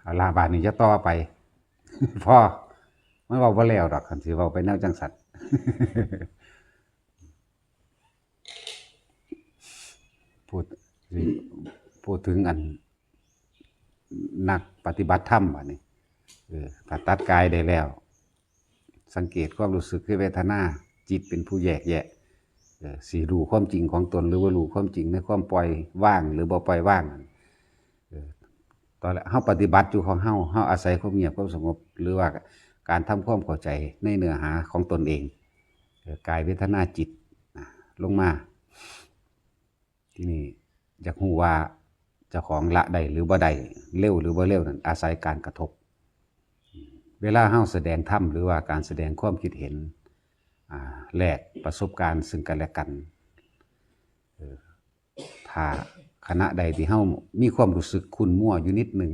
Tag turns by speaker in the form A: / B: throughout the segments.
A: อาลาบาดนี้จะต่อไปพ่อไม่เว้าบ่แล้วดอกคันสิเว้าไปแนวจังสัตว์พูดสิพูดถึงอันนักปฏิบัติธรรมบัดนี้ถ้าตัดกายได้แล้วสังเกตความรู้สึกคือเวทนาจิตเป็นผู้แยกแยะสิรู้ความจริงของตนหรือว่ารู้ความจริงในความปล่อยว่างหรือบ่ปล่อยว่างตอนแรกเฮาปฏิบัติอยู่ของเฮาอาศัยความเงียบความสงบหรือว่าการทำความเข้าใจในเนื้อหาของตนเองกายเวทนาจิตลงมาที่นี่อยากรู้ว่าเจ้าของละได้หรือบ่ได้เร็วหรือบ่เร็วนั้นอาศัยการกระทบเวลาเฮาแสดงธรรมหรือว่าการแสดงความคิดเห็นแลกประสบการณ์ซึ่งกันและกันถ้าขณะใดที่เฮามีความรู้สึกขุ่นมัวอยู่นิดนึง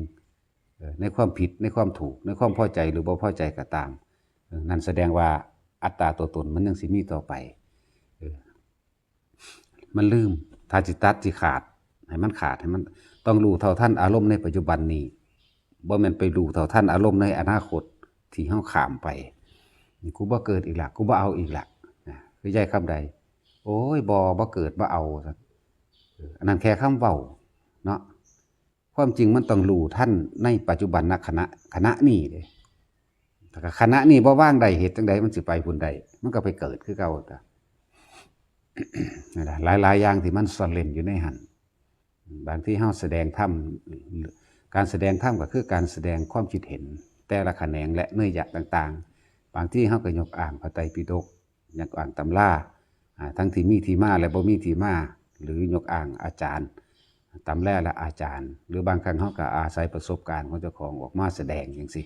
A: ในความผิดในความถูกในความพอใจหรือบ่พอใจก็ตามนั่นแสดงว่าอัตตาตัวตนมันยังสิมีต่อไปมันลืมถ้าจิตตัดสิขาดให้มันขาดให้มันต้องรู้เท่าทันอารมณ์ในปัจจุบันนี้บ่แม่นไปรู้เท่าทันอารมณ์ในอนาคตที่เฮาข้ามไปนี่กูบ่เกิดอีกละกูบ่เอาอีกละคือใช้คำใดโอ้ยบ่เกิดบ่เอาอันนั้นแค่คำเว้าเนาะความจริงมันต้องรู้ท่านในปัจจุบันณขณะนี้เลยถ้าขณะนี้บ่ว่างใดเหตุจังใดมันสิไปพุ่นใดมันก็ไปเกิดคือเก่าจ้ะนั่นแหละหลายๆอย่างที่มันซ่อนเร้นอยู่ในหันบางที่เฮาแสดงธรรมการแสดงธรรมก็คือการแสดงความคิดเห็นแต่ละแขนงและเนื้อหยักต่างๆบางที่เฮาก็ยกอ้างพระไตรปิฎกยกอ้างตำราทั้งที่มีที่มาและบ่มีที่มาหรือยกอ้างอาจารย์ตำราและอาจารย์หรือบางครั้งเฮาก็อาศัยประสบการณ์ของเจ้าของออกมาแสดงจังซี่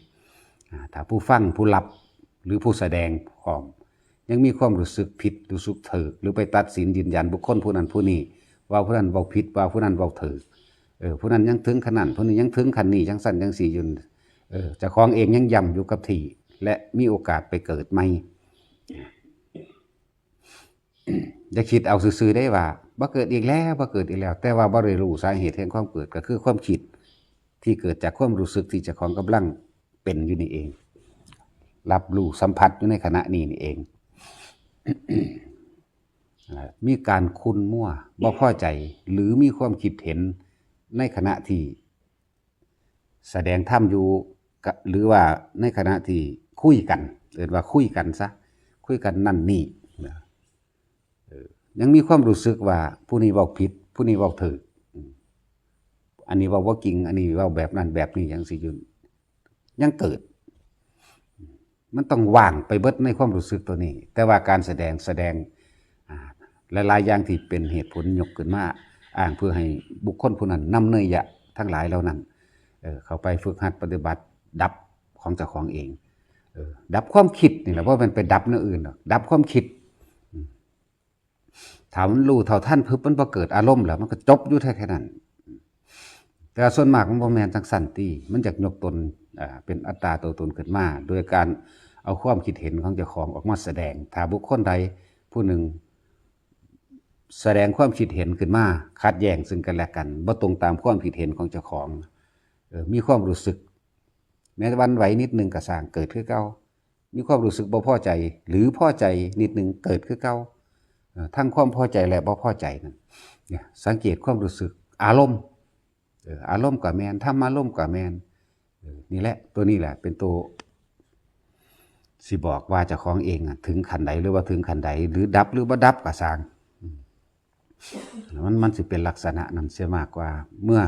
A: ถ้าผู้ฟังผู้รับหรือผู้แสดงพร้อมยังมีความรู้สึกผิดรู้สึกถูกหรือไปตัดสินยืนยันบุคคลผู้นั้นผู้นี้ว่าผู้นั้นเว้าผิดว่าผู้นั้นเว้าถูกผู้นั้นยังถึงขนาดผู้นี้ยังถึงขั้นนี้จังซั่นจังซี่อยู่เจ้าของเองยังย่ำอยู่กับที่และมีโอกาสไปเกิดใหม่อย่าคิดเอาซื่อๆได้ว่าบ่เกิดอีกแล้วบ่เกิดอีกแล้วแต่ว่าบ่ได้รู้สาเหตุแห่งความเกิดก็คือความคิดที่เกิดจากความรู้สึกที่เจ้าของกำลังเป็นอยู่นี่เองรับรู้สัมผัสอยู่ในขณะนี้นี่เองมีการคุ้นมั่วบ่พอใจหรือมีความคิดเห็นในขณะที่แสดงธรรมอยู่หรือว่าในขณะที่คุยกันเรียกว่าคุยกันซะคุยกันนั่นนี่ยังมีความรู้สึกว่าผู้นี้เว้าผิดผู้นี้เว้าถูกอันนี้เว้าบ่จริงอันนี้เว้าแบบนั้นแบบนี้จังซี่อยู่ยังเกิดมันต้องว่างไปเบิดในความรู้สึกตัวนี้แต่ว่าการแสดงหลายๆอย่างที่เป็นเหตุผลยกขึ้นมาอ้างเพื่อให้บุคคลผู้นั้นนำเนยยะทั้งหลายเหล่านั้นเข้าไปฝึกหัดปฏิบัติดับของเจ้าของเองดับความคิดนี่แหละเพราะมันไปดับเนื้ออื่นหรอกดับความคิดถามมันรู้เท่าท่านเพิ่นมันบ่เกิดอารมณ์แล้วมันก็จบอยู่แค่นั้นแต่ส่วนมากมันบ่แม่นจังซั่นติมันอยากยกตนเป็นอัตตาตัวตนขึ้นมาโดยการเอาความคิดเห็นของเจ้าของออกมาแสดงถ้าบุคคลใดผู้หนึ่งแสดงความคิดเห็นขึ้นมาขัดแย้งซึ่งกันและกันบ่ตรงตามความคิดเห็นของเจ้าของมีความรู้สึกแม้วันไหวนิดนึงก็สร้างเกิดคือเก่ามีความรู้สึกบ่พอใจหรือพอใจนิดนึงเกิดคือเก่าทั้งความพอใจและบ่พอใจนั่นสังเกตความรู้สึกอารมณ์ก็แม่นธรรมอารมณ์ก็แม่นนี่แหละตัวนี้แหละเป็นตัวสิบอกว่าเจ้าของเองถึงขั้นใดหรือว่าถึงขั้นใดหรือดับหรือบ่ดับก็สร้างมันสิเป็นลักษณะนั้นเสียมากกว่าเมื่อ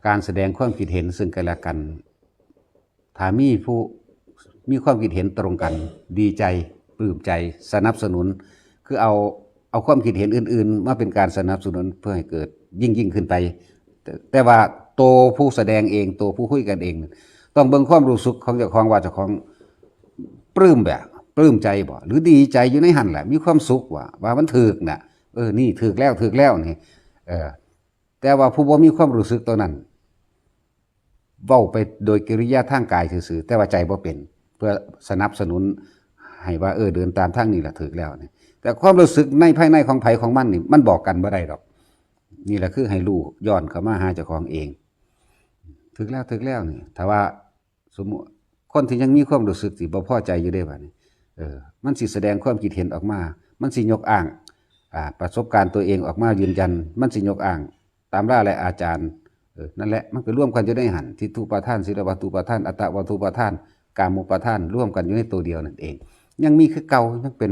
A: การแสดงความคิดเห็นซึ่งกันและกันถ้ามีผู้มีความคิดเห็นตรงกันดีใจปลื้มใจสนับสนุนคือเอาความคิดเห็นอื่นๆมาเป็นการสนับสนุนเพื่อให้เกิดยิ่งขึ้นไปแต่ว่าตัวผู้แสดงเองตัวผู้คุยกันเองต้องเบิ่งความรู้สึกของเจ้าของว่าเจ้าของปลื้มใจบ่หรือดีใจอยู่ในหันแหละมีความสุขว่ามันถูกน่ะนี่ถูกแล้วนี่แต่ว่าผู้บ่มีความรู้สึกตัวนั้นเว้าไปโดยกิริยาทางกายซื่อๆแต่ว่าใจบ่เป็นเพื่อสนับสนุนให้ว่าเดินตามทางนี้ล่ะถูกแล้วนี่แต่ความรู้สึกในภายในของไผของมันนี่มันบอกกันบ่ได้ดอก นี่แหละคือให้รู้ย้อนเข้ามาหาเจ้าของเองถึกแล้วนี่ถ้าว่าสมมุติคนที่ยังมีความรู้สึกที่บ่พอใจอยู่ได้บัดนี้มันสิแสดงความคิดเห็นออกมามันสิยกอ้างประสบการณ์ตัวเองออกมายืนยันมันสิยกอ้างตามราและอาจารย์นั่นแหละมันก็ร่วมกันอยู่ในหันทิฏฐุปาทานศีลวัตถุปาทานอัตตวัตถุปาทานกามุปาทานร่วมกันอยู่ในตัวเดียวนั่นเองยังมีคือเก่ายังเป็น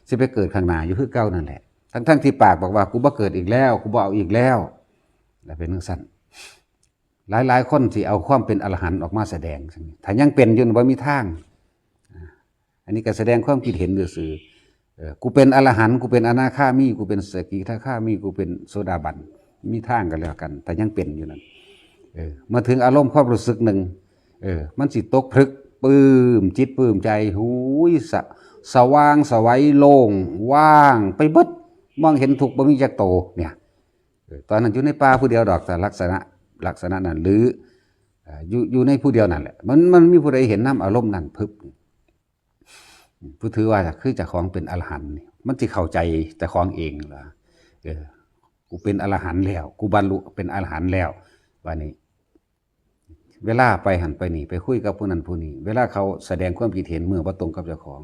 A: สิไปเกิดข้างหน้าอยู่คือเก่านั่นแหละทั้งที่ปากบอกว่ากูบ่เกิดอีกแล้วกูบ่เอาอีกแล้วแล้วเป็นจังซั่นหลายคนที่เอาความเป็นอรหันต์ออกมาแสดงถ้ายังเป็นอยู่บ่มีทางอันนี้ก็แสดงความคิดเห็นซื่อกูเป็นอรหันต์กูเป็นอนาคามีกูเป็นสกิทาคามีกูเป็นโสดาบันมีทางกันแล้วกันแต่ยังเป็นอยู่นั่นมาถึงอารมณ์ความรู้สึกหนึ่งมันสิตกพลึกปลื้มจิตปลื้มใจหูยสว่างสวัยโล่งว่างไปเบิดมองเห็นทุกข์บ่มีจักโตเนี่ยตอนนั้นอยู่ในป่าผู้เดียวดอกแต่ลักษณะนั้นหรืออยู่ในผู้เดียวนั่นแหละมันมีผู้ใดเห็นน้ำอารมณ์นั้นพึบผู้ถือว่าคือเจ้าของเป็นอรหันต์มันสิเข้าใจเจ้าของเองล่ะกูเป็นอรหันต์แล้วกูบรรลุเป็นอรหันต์แล้วว่านี้เวลาไปหันไปนี่ไปคุยกับผู้นั้นผู้นี้เวลาเขาแสดงความคิดเห็นเมื่อบ่ตรงกับเจ้าของ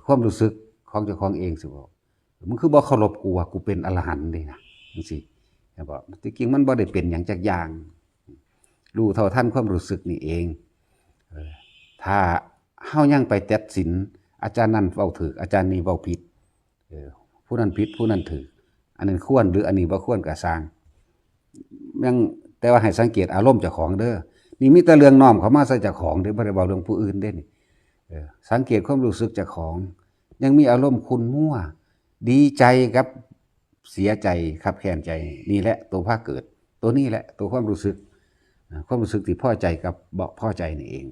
A: ความรู้สึกของเจ้าของเองสิบอกมันคือบ่เคารพกูว่ากูเป็นอรหันต์นี่นะจังซี่บอกจริงๆมันบ่ได้เป็นหยังจักอย่างรู้เท่าทันความรู้สึกนี่เองถ้าเฮายังไปตัดสินอาจารย์นั้นเว้าถูกอาจารย์นี้เว้าผิดผู้นั้นผิดผู้นั้นถูกอันนั้นควรหรืออันนี้บ่ควรก็สร้างยังแต่ว่าให้สังเกตอารมณ์เจ้าของเด้อนี่มีแต่เรื่องน้อมเข้ามาใส่เจ้าของเด้อบ่ได้เว้าเรื่องผู้อื่นเด้นี่สังเกตความรู้สึกเจ้าของยังมีอารมณ์ขุ่นมัวดีใจกับเสียใจขับแค้นใจนี่แหละตัวภาคเกิดตัวนี้แหละตัวความรู้สึกที่พอใจกับบ่พอใจนี่เอง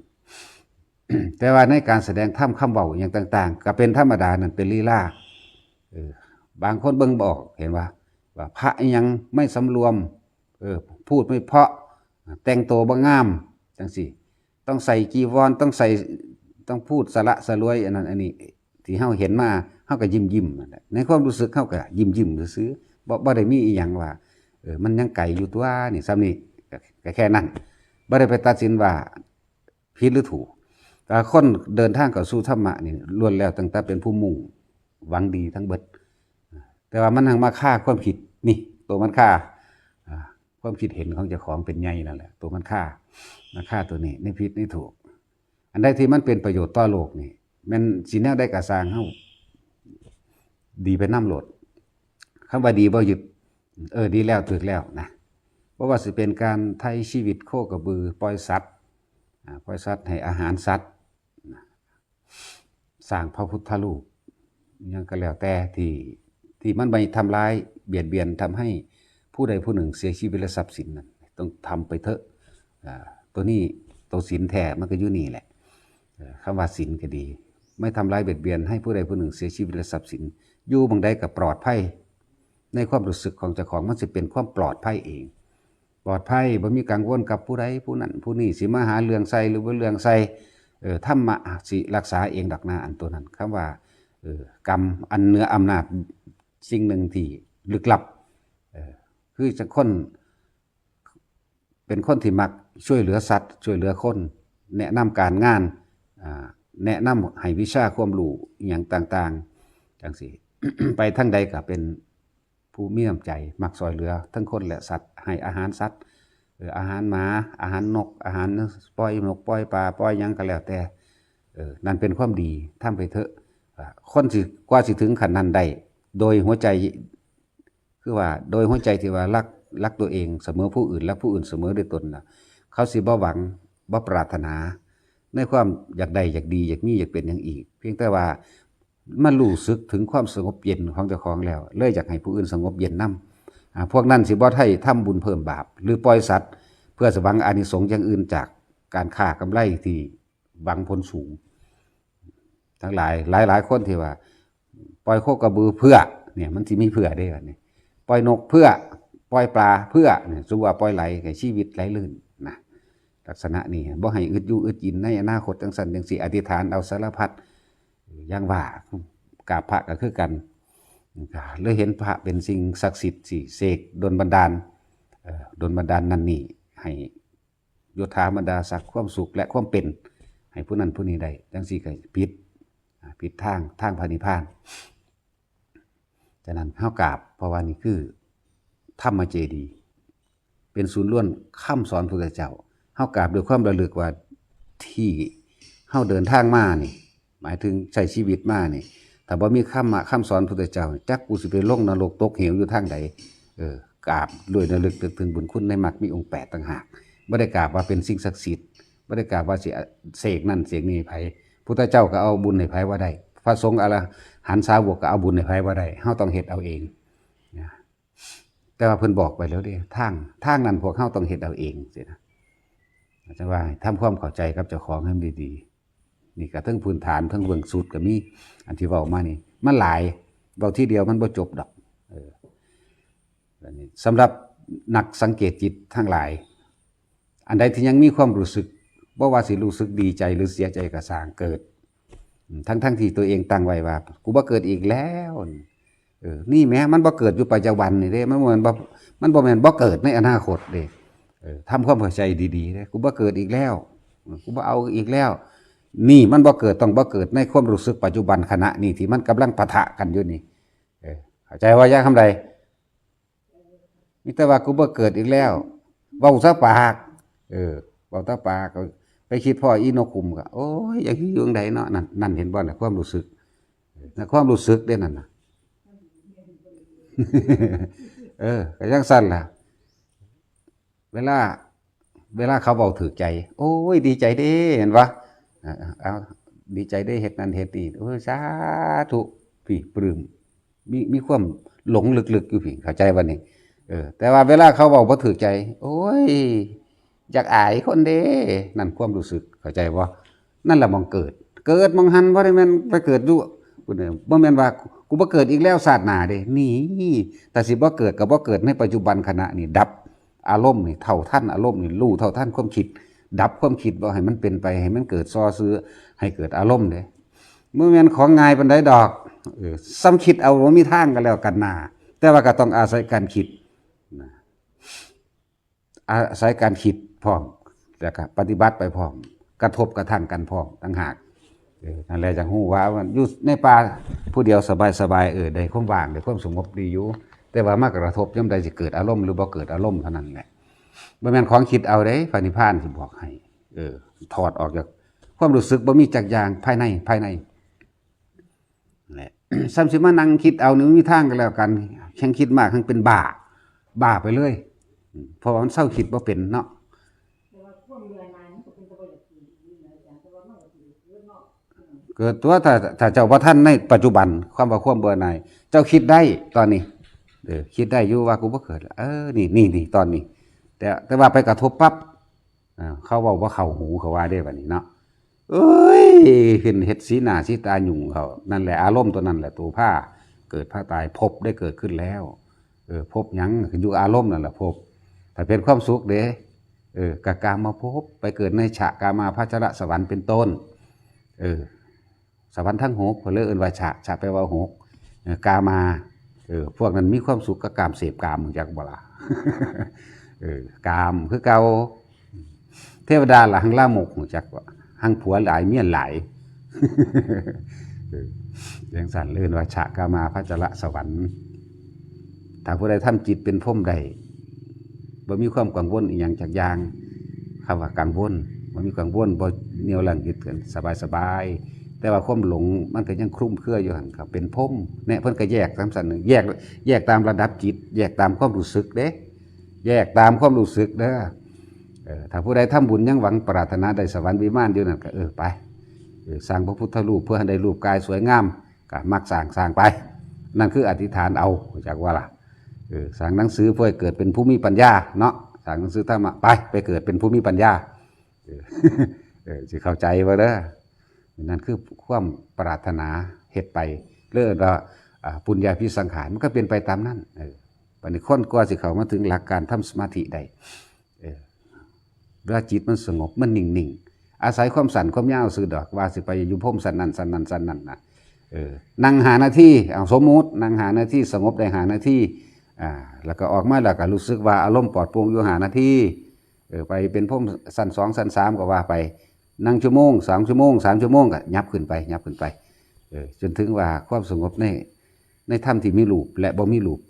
A: แต่ว่าในการแสดงธรรมคำเว้าอย่างต่างๆก็เป็นธรรมดานั่นเป็นลีลาบางคนเบิ่งบอกเห็นว่าพระยังไม่สำรวมพูดไม่เพราะแต่งตัวบ่งามจังซี่ต้องใส่จีวรต้องพูดสละสลวยอันนั้นอันนี้ที่เฮาเห็นมาเฮาก็ยิ้มๆในความรู้สึกเฮาก็ยิ้มๆซื่อๆบ่ได้มีอีหยังว่ามันยังไกลอยู่ตัวนี่ซ้ำนี่ก็แค่นั้นบ่ได้ไปตัดสินว่าผิดหรือถูกคนเดินทางเข้าสู่ธรรมะนี่ล้วนแล้วตั้งแต่เป็นผู้มุ่งหวังดีทั้งเบิดแต่ว่ามันหังมาฆ่าความคิดนี่ตัวมันฆ่าความคิดเห็นของเจ้าของเป็นใหญ่นั่นแหละตัวมันฆ่าตัวนี้ในผิดในถูกอันใดที่มันเป็นประโยชน์ต่อโลกนี่มันสิแนวได้กระสร้างเฮาดีไปนำโลดคำว่าดีบ่หยุดดีแล้วถูกแล้วนะเพราะว่าสิเป็นการไถ่ชีวิตโคกระบือปล่อยสัตว์ให้อาหารสัตว์สร้างพระพุทธรูปยังก็แล้วแต่ที่มันไปทำร้ายเบียดเบียนทำให้ผู้ใดผู้หนึ่งเสียชีวิตและทรัพย์สินนั้นต้องทำไปเถอะตัวนี้ตัวศีลแท้มันก็อยู่นี่แหละคำว่าศีลก็ดีไม่ทำร้ายเบียดเบียนให้ผู้ใดผู้หนึ่งเสียชีวิตและทรัพย์สินอยู่บางใดก็ปลอดภัยในความรู้สึกของเจ้าของมันสิเป็นความปลอดภัยเองปลอดภัยบ่มีกังวลกับผู้ใดผู้นั้นผู้นี้สิมาหาเรื่องใส่หรือบ่เรื่องใส่ธรรมะสิรักษาเองดอกนาอันตัวนั้นคำว่ากรรมอันเหนืออำนาจสิ่งหนึ่งที่ลึกลับคือจะคนเป็นคนที่มักช่วยเหลือสัตว์ช่วยเหลือคนแนะนำการงานแนะนำให้วิชาความรู้อย่างต่างๆจังซี่ ไปทั้งใดก็เป็นผู้มีน้ำใจมักช่วยเหลือทั้งคนและสัตว์ให้อาหารสัตว์อาหารหมาอาหารนกอาหารปล่อยนกปล่อยปลาปล่อยหยังก็แล้วแต่นั่นเป็นความดีทำไปเถอะคนสิกว่าสิถึงขั้นนั้นได้โดยหัวใจคือว่าโดยหัวใจที่ว่ารักตัวเองเสมอผู้อื่นและผู้อื่นเสมอด้วยตนน่ะเขาสิบ่หวังบ่ปรารถนาในความอยากได้อยากดีอยากมีอยากเป็นอย่างอีกเพียงแต่ว่ามันรู้สึกถึงความสงบเย็นของเจ้าของแล้วเลยอยากให้ผู้อื่นสงบเย็นนำพวกนั้นสิบ่ให้ทำบุญเพิ่มบาปหรือปล่อยสัตว์เพื่อหวังอานิสงส์อย่างอื่นจากการค้ากำไรที่หวังผลสูงทั้งหลายคนที่ว่าปล่อยโคกระบือเพื่อเนี่ยมันสิมีเพื่อได้กันนี่ปล่อยนกเพื่อปล่อยปลาเพื่อเนี่ยสมมุติว่าปล่อยไหลให้ชีวิตไหลลื่นนะลักษณะนี้บ่ให้อึดอยู่อึดกินในอนาคตจังซั่นจังซี่อธิษฐานเอาสารพัดอย่างว่ากราบพระก็คือกัน เลยเห็นพระเป็นสิ่งศักดิ์สิทธิ์สิเสกดลบันดาลดลบันดาลนั่นนี่ให้โยธาบรรดาศักดิ์ความสุขและความเป็นให้ผู้นั้นผู้นี้ได้จังซี่ก็ผิดทางพระนิพพานฉะนั้นเฮากราบเพราะว่านี่คือธรรมเจดีย์เป็นศูนย์ล้วนคำสอนพระพุทธเจ้าเฮากราบด้วยความระลึกว่าที่เฮาเดินทางมานี่หมายถึงใช้ชีวิตมานี่ถ้าบ่มีคำสอนพระพุทธเจ้าจักกูสิไปลงนรกตกเหวอยู่ทางใดกราบด้วยระลึกถึงบุญคุณในมรรคมีองค์8ต่างหากบ่ได้กราบว่าเป็นสิ่งศักดิ์สิทธิ์บ่ได้กราบว่าสิเสกนั่นเสกนี่ไผพุทธเจ้าก็เอาบุญให้ไผว่าได้พระสงฆ์อรหันต์สาวกก็เอาบุญให้ไผว่าได้เฮาต้องเฮ็ดเอาเองนะแต่ว่าเพิ่นบอกไปแล้วเด้ทางนั้นพวกเฮาต้องเฮ็ดเอาเองสินะจังว่าทำความเข้าใจกับเจ้าของให้ดีๆนี่ก็ทั้งพื้นฐานทั้งเบื้องสุดก็มีอันที่เว้ามานี่มันหลายเว้าทีเดียวมันบ่จบดอกสำหรับนักสังเกตจิตทั้งหลายอันใดที่ยังมีความรู้สึกบ่ว่าสิรู้สึกดีใจหรือเสียใจก็สร้างเกิดทั้งที่ตัวเองตั้งไว้ว่ากูบ่เกิดอีกแล้วนี่แม้มันบ่เกิดอยู่ปัจจุบันนี่เด้มันบ่แม่นบ่เกิดในอนาคตเด้ทำความเข้าใจดีๆเด้กูบ่เกิดอีกแล้วกูบ่เอาอีกแล้วนี่มันบ่เกิดต้องบ่เกิดในความรู้สึกปัจจุบันขณะนี้ที่มันกำลังปะทะกันอยู่นี่เข้าใจว่าอย่างคำใดมีแต่ว่ากูบ่เกิดอีกแล้วเว้าซะปากเว้าซะปากไปคิดพ่ออีนกขุมก็โอ้ยอย่างที่อยู่จังไดเนาะนั่นเห็นบ่น่ะความรู้สึกความรู้สึกเด้นั่นน่ะก็จังซั่นล่ะเวลาเขาเว้าถูกใจโอ้ยดีใจเด้เห็นบ่เอาดีใจได้เฮ็ดนั่นเฮ็ดนี่โอ้ยสาธุพี่ปลื้มมีความหลงลึกๆอยู่พี่เข้าใจบ่นี่แต่ว่าเวลาเขาเว้าบ่ถูกใจโอ้ยอยากอายคนเด้นั่นความรู้สึกเข้าใจบ่นั่นล่ะมองเกิดมองหันบ่ได้แม่นไปเกิดอยู่บ่แม่นว่ากูบ่เกิดอีกแล้วชาติหน้าเด้นี่แต่สิบ่เกิดก็บ่เกิดในปัจจุบันขณะนี้ดับอารมณ์นี่เท่าทันอารมณ์นี่รู้เท่าทันความคิดดับความคิดบ่ให้มันเป็นไปให้มันเกิดซ้อซื้อให้เกิดอารมณ์เด้บ่แม่นของง่ายปานใดดอกซ้ำคิดเอาบ่มีทางกันแล้วกันหน้าแต่ว่าก็ต้องอาศัยการคิดอาศัยการคิดพร้อมแล้วก็ปฏิบัติไปพร้อมกระทบกระทั่งกันพร้อมต่างหากนั่นแหละจังฮู้ว่าอยู่ในป่าผู้เดียวสบายๆได้ความว่างได้ความสงบดีอยู่แต่ว่ามากระทบย่อมใดสิเกิดอารมณ์หรือบ่เกิดอารมณ์เท่านั้นแหละบ่แม่นของคิดเอาเด้พระนิพพานสิบอกให้ถอดออกจากความรู้สึกบ่มีจักอย่างภายในแหละซ้ำสิมานั่งคิดเอานี่มีทางกันแล้วกันแข่งคิดมากทั้งเป็นบ้าไปเลยเพราะว่ามันเศร้าคิดบ่เป็นเนาะเกิดตัวถ้าเจ้าบ่ทันในปัจจุบันความว่าความเบื่อหน่ายเจ้าคิดได้ตอนนี้คิดได้อยู่ว่ากูบ่เกิดนี่ตอนนี้แต่ว่าไปกระทบปั๊บเขาบอกว่าเข้าหูเขาว่าได้บัดนี้เนาะเอ้ยขึ้นเฮ็ดสีหน้าสีตาหยุ่งเขานั่นแหละอารมณ์ตัวนั้นแหละตัวผ้าเกิดผ้าตายภพได้เกิดขึ้นแล้วภพหยังอยู่อารมณ์นั่นแหละภพถ้าเป็นความสุขเด้กกามาภพไปเกิดในฉะกามาพัชรสวรรค์เป็นต้นสวรรค์ทั้งหกเพิ่นเลยเอิ้นว่าฉะแปลว่าหกกามาพวกนั้นมีความสุขกับกามเสพกามจักบ่ล่ะกามคือเก่าเทวดาล่ะหังลามกจักว่าหังผัวหลายเมียหลายจังซั่นเลยเอิ้นว่าฉะกามาพัชรสวรรค์ถ้าผู้ใดทำจิตเป็นพรหมได้บ่มีความกังวลอีหยังจักอย่างคำว่ากังวลบ่มีกังวลบ่เหนี่ยวรั้งยึดกันสบายๆแต่ว่าความหลงมันก็ยังคลุ้มเครืออยู่หั่นครับเป็นพรหมเนี่ยเพิ่นก็แยกตามสันนึงแยกตามระดับจิตแยกตามความรู้สึกเด้แยกตามความรู้สึกเด้อถ้าผู้ใดทำบุญยังหวังปรารถนาได้สวรรค์วิมานอยู่นั่นก็ไปสร้างพระพุทธรูปเพื่อให้ได้รูปกายสวยงามก็มักสร้างไปนั่นคืออธิษฐานเอาจากว่าล่ะสร้างหนังสือเพื่อให้เกิดเป็นผู้มีปัญญาเนาะสร้างหนังสือธรรมะไปเกิดเป็นผู้มีปัญญาสิเข้าใจว่าเด้อนั่นคือความปรารถนาเฮ็ดไปเรื่องว่าปุญญาภิสังขารมันก็เป็นไปตามนั้นปัจจุบันกว่าสิเข้ามาถึงหลักการทำสมาธิได้เวลาจิตมันสงบมันนิ่งๆอาศัยความสั่นความยาวสื่อดอกว่าสิไปอยู่พรหมสันนั้นนะ นั่งหานาทีเอาสมมุตินั่งหานาทีสงบได้หานาทีแล้วก็ออกมาแล้วก็รู้สึกว่าอารมณ์ปลอดโปร่งอยู่หานาทีไปเป็นพรหมสั้น2สั้น3ก็ว่าไปนั่งชั่วโมง2ชั่วโมง3ชั่วโมงก็ยับขึ้นไปจนถึงว่าความสงบในธรรมที่มีรูปและบ่มีรูป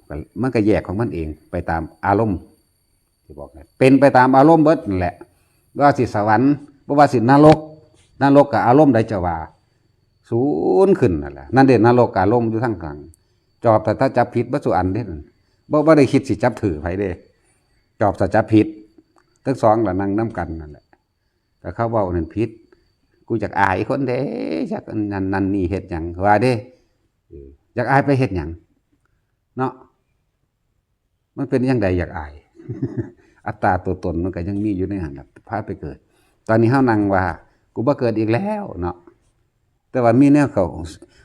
A: มันก็แยกของมันเองไปตามอารมณ์ที่บอกเป็นไปตามอารมณ์เบิดนั่นแหละว่าสิสวรรค์บ่ว่าสินรกกับอารมณ์ใดจะว่าศูนย์ขึ้นนั่นแหละนั่นเด่นนรกกับอารมณ์อยู่ทั้งกลางจอบแต่ถ้าจับผิดบ่สุอันเด้นั่นบ่ได้คิดสิจับถือไผเด้จอบแต่จับผิดทั้งสองล่ะนั่งนำกันนั่นแหละแต่เขาเว้านั่นผิดกูอยากอายคนเด้จักนั่นนี่เฮ็ดหยังว่าเด้อยากอายไปเฮ็ดหยังเนาะมันเป็นจังไดอยากอาย อัตตาตัวตนมันก็ยังมีอยู่ในหันน่ะพาไปเกิดตอนนี้เฮานั่งว่ากูบ่เกิดอีกแล้วเนาะแต่ว่ามีแนว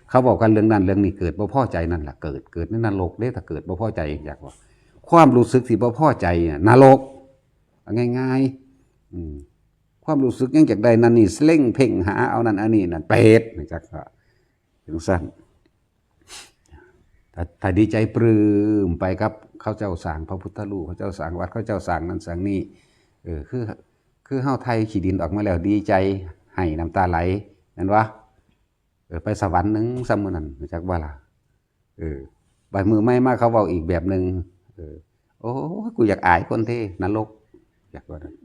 A: เขาบอกกันเรื่องนั้นเรื่องนี้เกิดบ่พอใจนั่นล่ะเกิดในนรกเด้ถ้าเกิดบ่พอใจอยากว่าความรู้สึกที่บ่พอใจนรกง่ายๆความรู้สึกยังจากใดนั่นนี่เล่งเพ่งหาเอานั่นอันนี้นั่นเปรตจักว่าถึงสั้นถ้าดีใจปลื้มไปกับเขาเจ้าสร้างพระพุทธรูปเขาเจ้าสร้างวัดเขาเจ้าสร้างนั่นสร้างนี่คือเฮาไทยขี้ดินออกมาแล้วดีใจให้น้ำตาไหลนั่นวะไปสวรรค์นึงซ้ำมื้อนั้นจักว่าล่ะใบมือไม่มาเขาเว้าอีกแบบนึงโอ้กูอยากอายคนเท่นรกอยากว่านั้น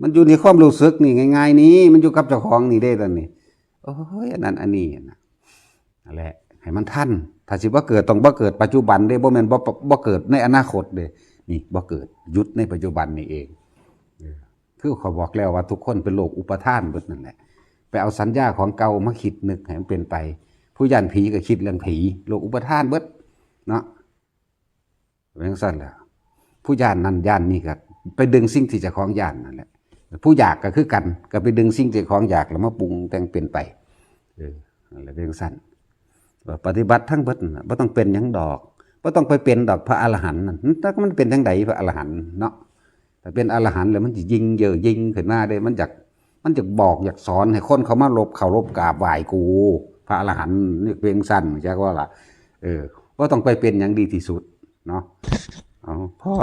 A: มันอยู่ในความรู้สึกนี่ง่ายๆนี้มันอยู่กับเจ้าของนี่ได้ตอนนี้โอ้ยอันนั้นอันนี้นั่นแหละให้มันทันถ้าสิบ่เกิดต้องบ่เกิดปัจจุบันเด้บ่แม่นบ่เกิดในอนาคตเด้นี่บ่เกิดหยุดในปัจจุบันนี่เองคือเขาบอกแล้วว่าทุกคนเป็นโลกอุปทานเบิดนั่นแหละไปเอาสัญญาของเก่ามาคิดนึกให้มันเป็นไปผู้ย่านผีก็คิดเรื่องผีโลกอุปทานเบิดเนาะเป็นจังซั่นแหละผู้ย่านนั้นย่านนี้ก็ไปดึงสิ่งที่เจ้าของย่านนั่นแหละผู้อยากก็คือกันก็ไปดึงสิ่งที่เจ้าของอยากแล้วมาปรุงแต่งเป็นไปนั่นแหละเป็นจังซั่นปฏิบัติทั้งเบิดบ่ต้องเป็นหยังดอกบ่ต้องไปเป็นดอกพระอรหันต์นั่นถ้ามันเป็นจังไดพระอรหันต์เนาะถ้าเป็นอรหันต์แล้วมันสิยิงเย่อยิงขึ้นมาได้มันอยากบอกอยากสอนให้คนเขามาเคารพกราบไหว้กูพระอรหันต์นี่เป็นสั้นจักว่าล่ะบ่ต้องไปเป็นหยังดีที่สุดเนาะพ่อ